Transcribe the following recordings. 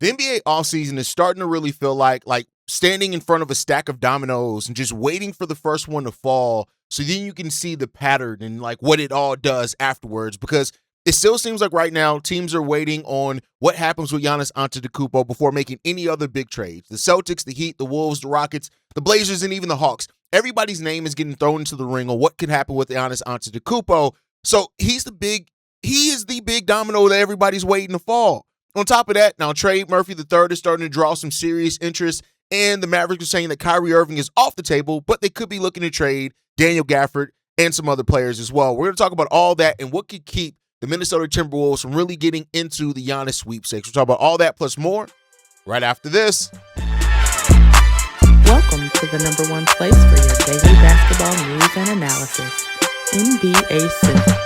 The NBA offseason is starting to really feel like standing in front of a stack of dominoes and just waiting for the first one to fall so then you can see the pattern and like what it all does afterwards, because it still seems like right now teams are waiting on what happens with Giannis Antetokounmpo before making any other big trades. The Celtics, the Heat, the Wolves, the Rockets, the Blazers, and even the Hawks. Everybody's name is getting thrown into the ring on what could happen with Giannis Antetokounmpo. So he is the big domino that everybody's waiting to fall. On top of that, now Trey Murphy III is starting to draw some serious interest, and the Mavericks are saying that Kyrie Irving is off the table, but they could be looking to trade Daniel Gafford and some other players as well. We're going to talk about all that and what could keep the Minnesota Timberwolves from really getting into the Giannis sweepstakes. We'll talk about all that plus more right after this. Welcome to the number one place for your daily basketball news and analysis, NBA Central.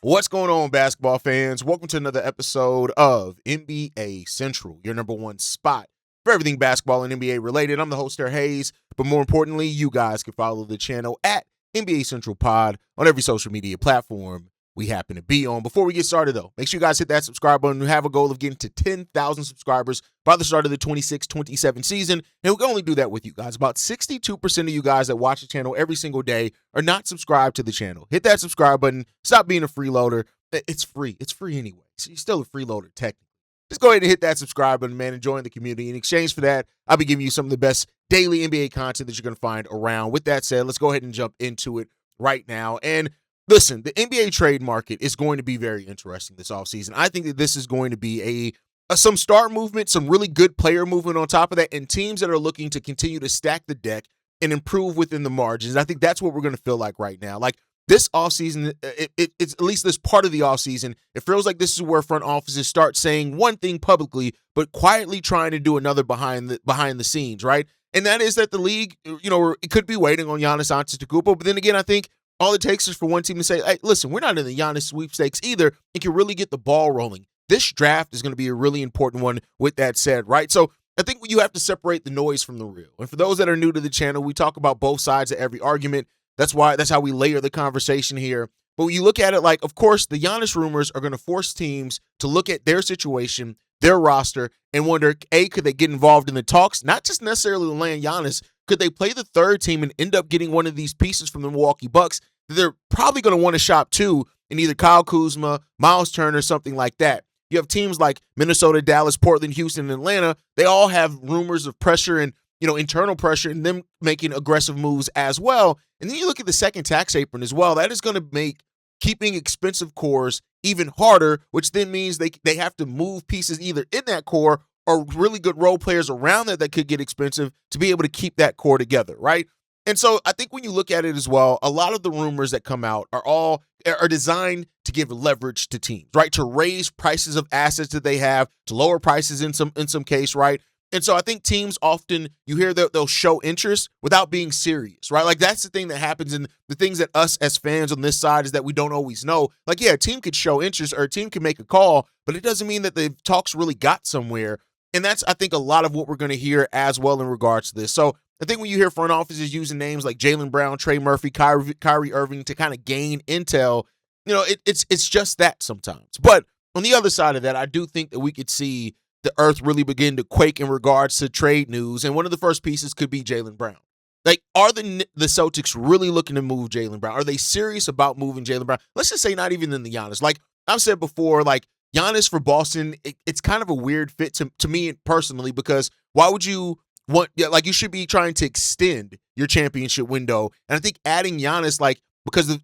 What's going on, basketball fans? Welcome to another episode of NBA Central, your number one spot for everything basketball and NBA related. I'm the host there, Haize, but more importantly, you guys can follow the channel at NBA Central Pod on every social media platform we happen to be on. Before we get started, though, make sure you guys hit that subscribe button. We have a goal of getting to 10,000 subscribers by the start of the 26-27 season, and we can only do that with you guys. About 62% of you guys that watch the channel every single day are not subscribed to the channel. Hit that subscribe button. Stop being a freeloader. It's free. It's free anyway, so you're still a freeloader technically. Just go ahead and hit that subscribe button, man, and join the community. In exchange for that, I'll be giving you some of the best daily NBA content that you're going to find around. With that said, let's go ahead and jump into it right now. And listen, the NBA trade market is going to be very interesting this offseason. I think that this is going to be some star movement, some really good player movement on top of that, and teams that are looking to continue to stack the deck and improve within the margins. I think that's what we're going to feel like right now. Like this offseason, it's at least this part of the offseason, it feels like this is where front offices start saying one thing publicly, but quietly trying to do another behind the scenes, right? And that is that the league, it could be waiting on Giannis Antetokounmpo, but then again, I think all it takes is for one team to say, hey, listen, we're not in the Giannis sweepstakes either, and can really get the ball rolling. This draft is going to be a really important one with that said, right? So I think you have to separate the noise from the real. And for those that are new to the channel, we talk about both sides of every argument. That's how we layer the conversation here. But when you look at it, like, of course, the Giannis rumors are going to force teams to look at their situation, their roster, and wonder, A, could they get involved in the talks? Not just necessarily to land Giannis. Could they play the third team and end up getting one of these pieces from the Milwaukee Bucks that they're probably going to want to shop to in either Kyle Kuzma, Miles Turner, something like that? You have teams like Minnesota, Dallas, Portland, Houston, and Atlanta. They all have rumors of pressure and internal pressure and them making aggressive moves as well. And then you look at the second tax apron as well. That is going to make keeping expensive cores even harder, which then means they have to move pieces either in that core or really good role players around that could get expensive to be able to keep that core together, right? And so I think when you look at it as well, a lot of the rumors that come out are designed to give leverage to teams, right? To raise prices of assets that they have, to lower prices in some case, right? And so I think teams often, you hear that they'll show interest without being serious, right? Like that's the thing that happens, and the things that us as fans on this side is that we don't always know. Like, yeah, a team could show interest or a team can make a call, but it doesn't mean that the talks really got somewhere. And that's, I think, a lot of what we're going to hear as well in regards to this. So I think when you hear front offices using names like Jaylen Brown, Trey Murphy, Kyrie Irving to kind of gain intel, it's just that sometimes. But on the other side of that, I do think that we could see the earth really begin to quake in regards to trade news. And one of the first pieces could be Jaylen Brown. Like, are the Celtics really looking to move Jaylen Brown? Are they serious about moving Jaylen Brown? Let's just say not even in the Giannis. Like I've said before, like Giannis for Boston, it's kind of a weird fit to me personally, because why would you you should be trying to extend your championship window. And I think adding Giannis, because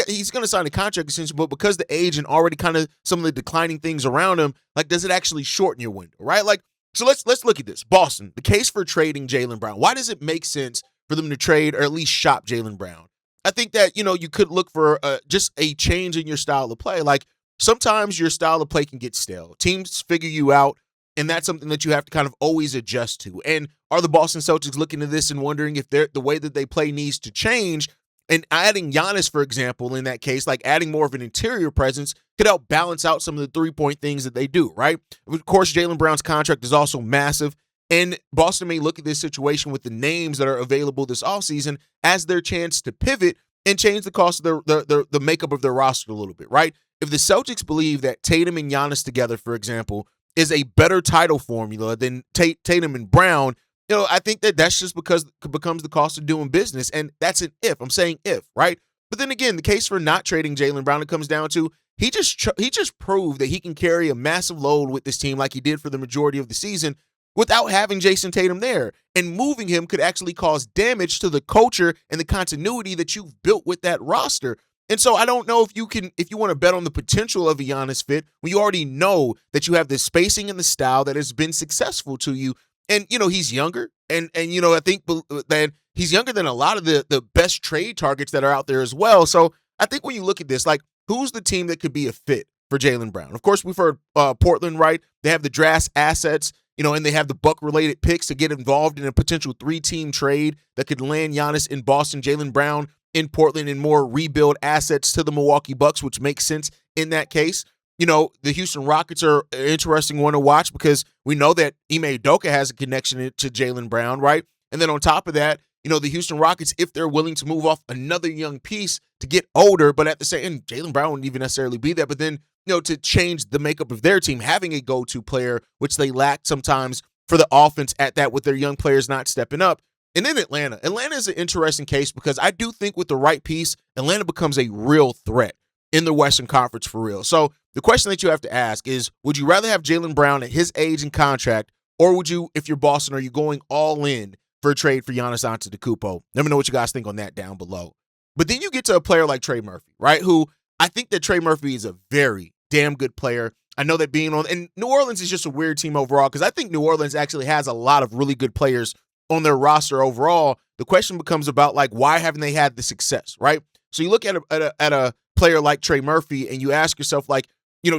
he's going to sign a contract extension, but because the age and already kind of some of the declining things around him, does it actually shorten your window, right? So let's look at this. Boston, the case for trading Jaylen Brown. Why does it make sense for them to trade or at least shop Jaylen Brown? I think that, you could look for just a change in your style of play. Like sometimes your style of play can get stale. Teams figure you out, and that's something that you have to kind of always adjust to. And are the Boston Celtics looking at this and wondering if the way that they play needs to change? And adding Giannis, for example, in that case, like adding more of an interior presence could help balance out some of the three-point things that they do, right? Of course, Jaylen Brown's contract is also massive, and Boston may look at this situation with the names that are available this offseason as their chance to pivot and change the cost of the makeup of their roster a little bit, right? if the Celtics believe that Tatum and Giannis together, for example, is a better title formula than Tatum and Brown, I think that's just because it becomes the cost of doing business. And that's an if. I'm saying if, right? But then again, the case for not trading Jaylen Brown, it comes down to he just proved that he can carry a massive load with this team like he did for the majority of the season without having Jason Tatum there. And moving him could actually cause damage to the culture and the continuity that you've built with that roster. And so I don't know if you want to bet on the potential of a Giannis fit when you already know that you have the spacing and the style that has been successful to you. And, he's younger. And I think that he's younger than a lot of the best trade targets that are out there as well. So I think when you look at this, like, who's the team that could be a fit for Jaylen Brown? Of course, we've heard Portland, right? They have the draft assets, and they have the Buck-related picks to get involved in a potential 3-team trade that could land Giannis in Boston, Jaylen Brown in Portland, and more rebuild assets to the Milwaukee Bucks, which makes sense in that case. The Houston Rockets are an interesting one to watch because we know that Ime Udoka has a connection to Jaylen Brown, right? And then on top of that, the Houston Rockets, if they're willing to move off another young piece to get older, but at the same, and Jaylen Brown wouldn't even necessarily be there, but then, to change the makeup of their team, having a go-to player, which they lack sometimes for the offense at that with their young players not stepping up. And then Atlanta. Atlanta is an interesting case because I do think with the right piece, Atlanta becomes a real threat in the Western Conference for real. So the question that you have to ask is, would you rather have Jaylen Brown at his age and contract, or would you, if you're Boston, are you going all in for a trade for Giannis Antetokounmpo? Let me know what you guys think on that down below. But then you get to a player like Trey Murphy, right? Who I think that Trey Murphy is a very damn good player. I know that being on, and New Orleans is just a weird team overall because I think New Orleans actually has a lot of really good players on their roster overall. The question becomes about, like, why haven't they had the success, right? So you look at a player like Trey Murphy and you ask yourself, like,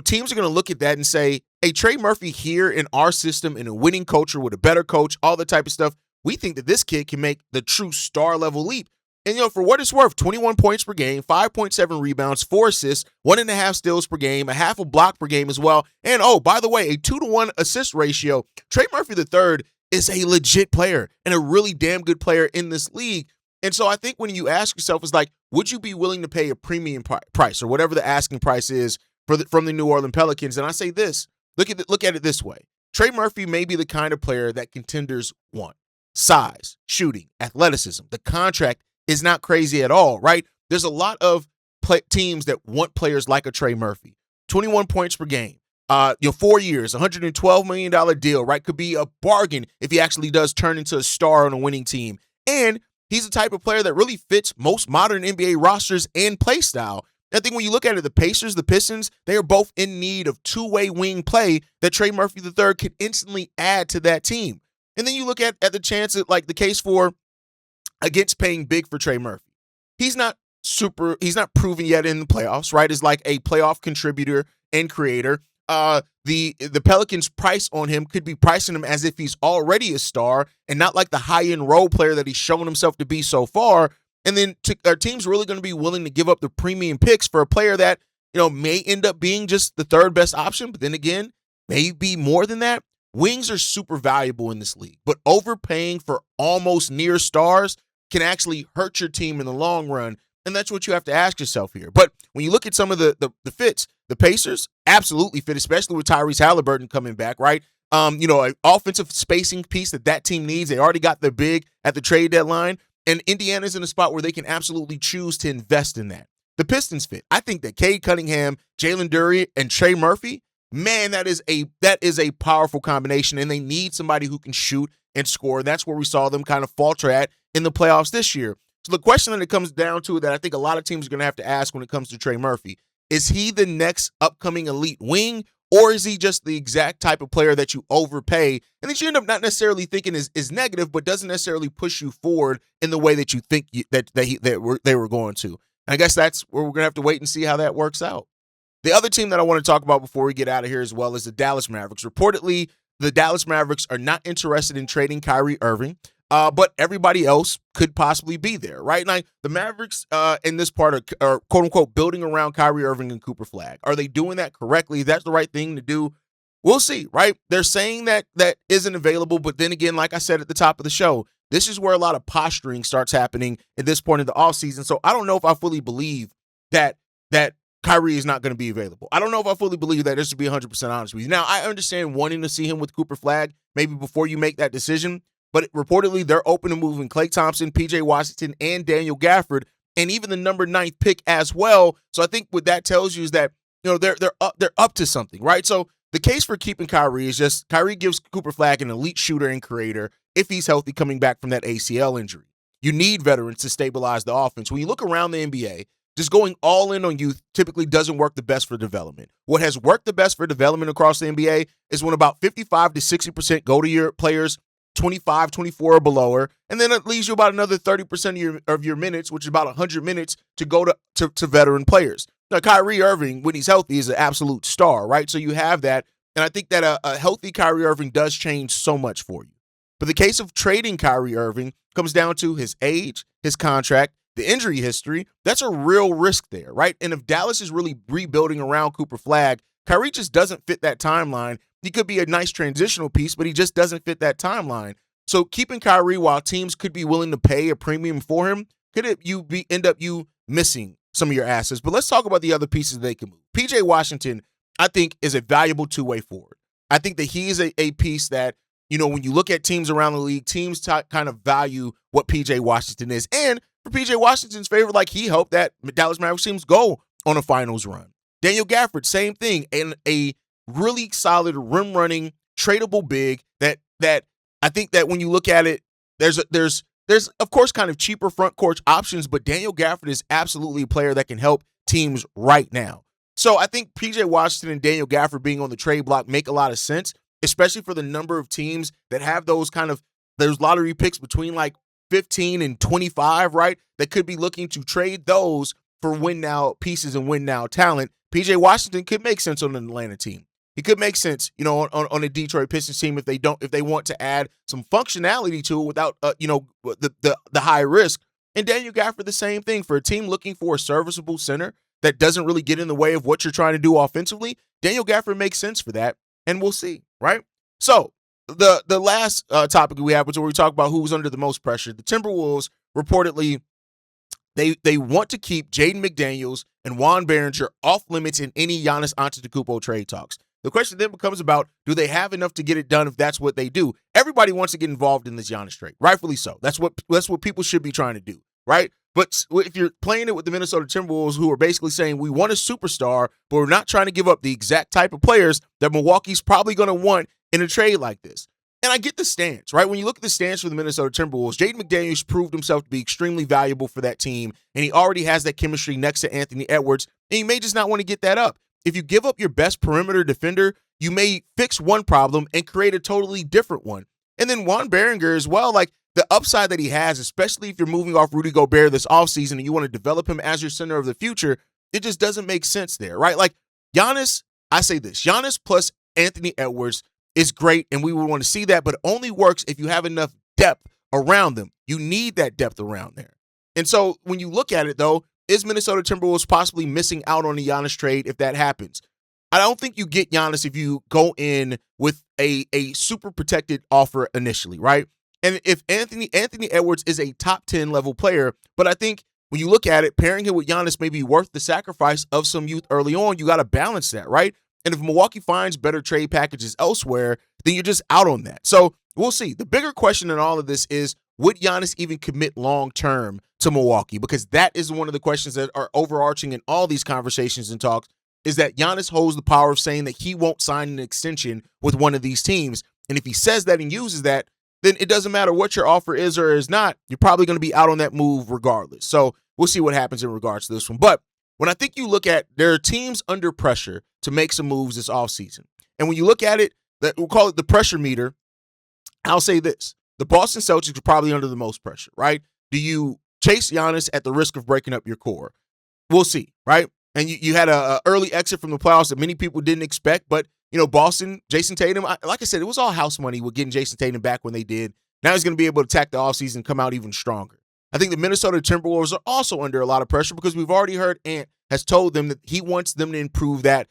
teams are going to look at that and say, hey, Trey Murphy here in our system, in a winning culture with a better coach, all the type of stuff, we think that this kid can make the true star level leap. And, for what it's worth, 21 points per game, 5.7 rebounds, 4 assists, 1.5 steals per game, a half a block per game as well. And, oh, by the way, a 2-to-1 assist ratio. Trey Murphy III is a legit player and a really damn good player in this league. And so I think when you ask yourself, it's like, would you be willing to pay a premium price or whatever the asking price is from the New Orleans Pelicans? And I say this, look at it this way. Trey Murphy may be the kind of player that contenders want. Size, shooting, athleticism. The contract is not crazy at all, right? There's a lot of teams that want players like a Trey Murphy. 21 points per game. 4 years, $112 million deal, right? Could be a bargain if he actually does turn into a star on a winning team. And he's the type of player that really fits most modern NBA rosters and play style. I think when you look at it, the Pacers, the Pistons, they are both in need of two-way wing play that Trey Murphy III could instantly add to that team. And then you look at the chance of, like, the case for against paying big for Trey Murphy. He's not proven yet in the playoffs, right? As like a playoff contributor and creator. The Pelicans' price on him could be pricing him as if he's already a star and not like the high-end role player that he's shown himself to be so far. And then our team's really going to be willing to give up the premium picks for a player that, may end up being just the third best option, but then again, maybe more than that. Wings are super valuable in this league, but overpaying for almost near stars can actually hurt your team in the long run. And that's what you have to ask yourself here. But when you look at some of the fits, the Pacers absolutely fit, especially with Tyrese Halliburton coming back, right? An offensive spacing piece that team needs. They already got their big at the trade deadline, and Indiana's in a spot where they can absolutely choose to invest in that. The Pistons fit. I think that Cade Cunningham, Jalen Duren, and Trey Murphy, man, that is a powerful combination, and they need somebody who can shoot and score. That's where we saw them kind of falter at in the playoffs this year. So the question that it comes down to that I think a lot of teams are going to have to ask when it comes to Trey Murphy, is he the next upcoming elite wing, or is he just the exact type of player that you overpay and that you end up not necessarily thinking is negative, but doesn't necessarily push you forward in the way that you think they were going to? And I guess that's where we're going to have to wait and see how that works out. The other team that I want to talk about before we get out of here as well is the Dallas Mavericks. Reportedly, the Dallas Mavericks are not interested in trading Kyrie Irving, but everybody else could possibly be there, right? Like the Mavericks in this part are quote unquote building around Kyrie Irving and Cooper Flagg. Are they doing that correctly? That's the right thing to do. We'll see, right? They're saying that isn't available, but then again, like I said at the top of the show, this is where a lot of posturing starts happening at this point in the offseason. So I don't know if I fully believe that Kyrie is not going to be available. I don't know if I fully believe that, just to be 100% honest with you. Now, I understand wanting to see him with Cooper Flagg maybe before you make that decision, but reportedly they're open to moving Klay Thompson, PJ Washington, and Daniel Gafford, and even the number 9th pick as well. So I think what that tells you is that, you know, they're up to something, right? So the case for keeping Kyrie is just Kyrie gives Cooper Flagg an elite shooter and creator if he's healthy coming back from that ACL injury. You need veterans to stabilize the offense. When you look around the NBA, just going all in on youth typically doesn't work the best for development. What has worked the best for development across the NBA is when about 55 to 60% go to your players 25, 24 or below, and then it leaves you about another 30% of your minutes, which is about 100 minutes, to go to veteran players. Now, Kyrie Irving, when he's healthy, is an absolute star, right? So you have that, and I think that a healthy Kyrie Irving does change so much for you. But the case of trading Kyrie Irving comes down to his age, his contract, the injury history. That's a real risk there, right? And if Dallas is really rebuilding around Cooper Flagg, Kyrie just doesn't fit that timeline. He could be a nice transitional piece, but he just doesn't fit that timeline. So keeping Kyrie while teams could be willing to pay a premium for him, end up missing some of your assets. But let's talk about the other pieces they can move. PJ Washington, I think, is a valuable two-way forward. I think that he is a piece that, you know, when you look at teams around the league, teams kind of value what PJ Washington is. And for PJ Washington's favor, like, he helped that Dallas Mavericks teams go on a finals run. Daniel Gafford, same thing, and a really solid rim running, tradable big that I think that when you look at it, there's of course kind of cheaper front court options, but Daniel Gafford is absolutely a player that can help teams right now. So I think PJ Washington and Daniel Gafford being on the trade block make a lot of sense, especially for the number of teams that have those lottery picks between like 15 and 25, right? That could be looking to trade those for win now pieces and win now talent. PJ Washington could make sense on an Atlanta team. He could make sense, you know, on a Detroit Pistons team if they want to add some functionality to it without, the high risk. And Daniel Gafford, the same thing for a team looking for a serviceable center that doesn't really get in the way of what you're trying to do offensively. Daniel Gafford makes sense for that, and we'll see, right? So the last topic we have was where we talk about who's under the most pressure. The Timberwolves reportedly they want to keep Jaden McDaniels and Juan Behringer off limits in any Giannis Antetokounmpo trade talks. The question then becomes about, do they have enough to get it done if that's what they do? Everybody wants to get involved in this Giannis trade, rightfully so. That's what people should be trying to do, right? But if you're playing it with the Minnesota Timberwolves, who are basically saying we want a superstar, but we're not trying to give up the exact type of players that Milwaukee's probably going to want in a trade like this. And I get the stance, right? When you look at the stance for the Minnesota Timberwolves, Jaden McDaniels proved himself to be extremely valuable for that team, and he already has that chemistry next to Anthony Edwards, and you may just not want to get that up. If you give up your best perimeter defender, you may fix one problem and create a totally different one. And then Juan Behringer as well, like the upside that he has, especially if you're moving off Rudy Gobert this offseason and you want to develop him as your center of the future, it just doesn't make sense there, right? Like Giannis, I say this, Giannis plus Anthony Edwards is great, and we would want to see that, but it only works if you have enough depth around them. You need that depth around there. And so when you look at it, though, is Minnesota Timberwolves possibly missing out on the Giannis trade if that happens? I don't think you get Giannis if you go in with a super protected offer initially, right? And if Anthony Edwards is a top 10 level player, but I think when you look at it, pairing him with Giannis may be worth the sacrifice of some youth early on. You got to balance that, right? And if Milwaukee finds better trade packages elsewhere, then you're just out on that. So we'll see. The bigger question in all of this is, would Giannis even commit long-term to Milwaukee? Because that is one of the questions that are overarching in all these conversations and talks, is that Giannis holds the power of saying that he won't sign an extension with one of these teams. And if he says that and uses that, then it doesn't matter what your offer is or is not. You're probably going to be out on that move regardless. So we'll see what happens in regards to this one. But when I think you look at, there are teams under pressure to make some moves this offseason. And when you look at it, we'll call it the pressure meter, I'll say this. The Boston Celtics are probably under the most pressure, right? Do you chase Giannis at the risk of breaking up your core? We'll see, right? And you had an early exit from the playoffs that many people didn't expect, but, you know, Boston, Jason Tatum, like I said, it was all house money with getting Jason Tatum back when they did. Now he's going to be able to attack the offseason and come out even stronger. I think the Minnesota Timberwolves are also under a lot of pressure because we've already heard Ant has told them that he wants them to improve that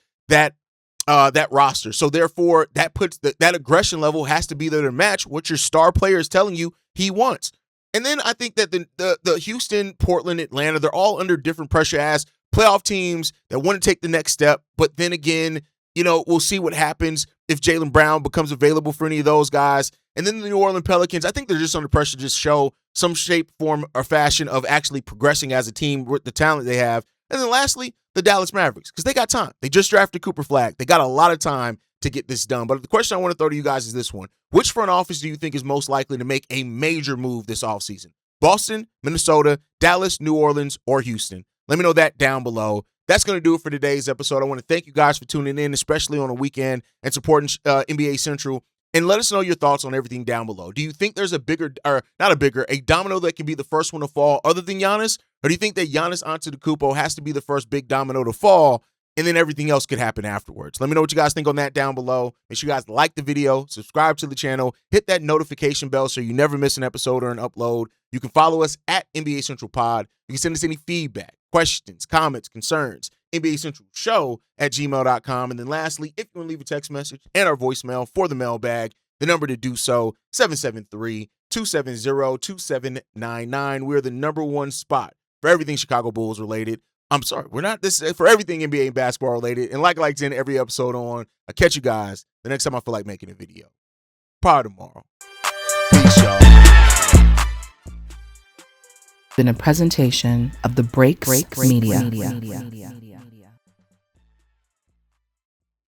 roster. So therefore, that puts that aggression level has to be there to match what your star player is telling you he wants. And then I think that the Houston, Portland, Atlanta, they're all under different pressure as playoff teams that want to take the next step. But then again, we'll see what happens if Jaylen Brown becomes available for any of those guys. And then the New Orleans Pelicans, I think they're just under pressure to just show some shape, form, or fashion of actually progressing as a team with the talent they have. And then lastly, the Dallas Mavericks, because they got time. They just drafted Cooper Flagg. They got a lot of time to get this done. But the question I want to throw to you guys is this one. Which front office do you think is most likely to make a major move this offseason? Boston, Minnesota, Dallas, New Orleans, or Houston? Let me know that down below. That's going to do it for today's episode. I want to thank you guys for tuning in, especially on a weekend and supporting NBA Central. And let us know your thoughts on everything down below. Do you think there's a domino that can be the first one to fall other than Giannis? Or do you think that Giannis Antetokounmpo has to be the first big domino to fall and then everything else could happen afterwards? Let me know what you guys think on that down below. Make sure you guys like the video, subscribe to the channel, hit that notification bell so you never miss an episode or an upload. You can follow us at NBA Central Pod. You can send us any feedback, questions, comments, concerns, NBA Central Show at gmail.com. And then lastly, if you want to leave a text message and our voicemail for the mailbag, the number to do so, 773-270-2799. We're the number one spot for everything Chicago Bulls related. I'm sorry, we're not this for everything NBA and basketball related. And like in every episode on, I'll catch you guys the next time I feel like making a video. Probably tomorrow. Peace, y'all. Been a presentation of the Breaks Media.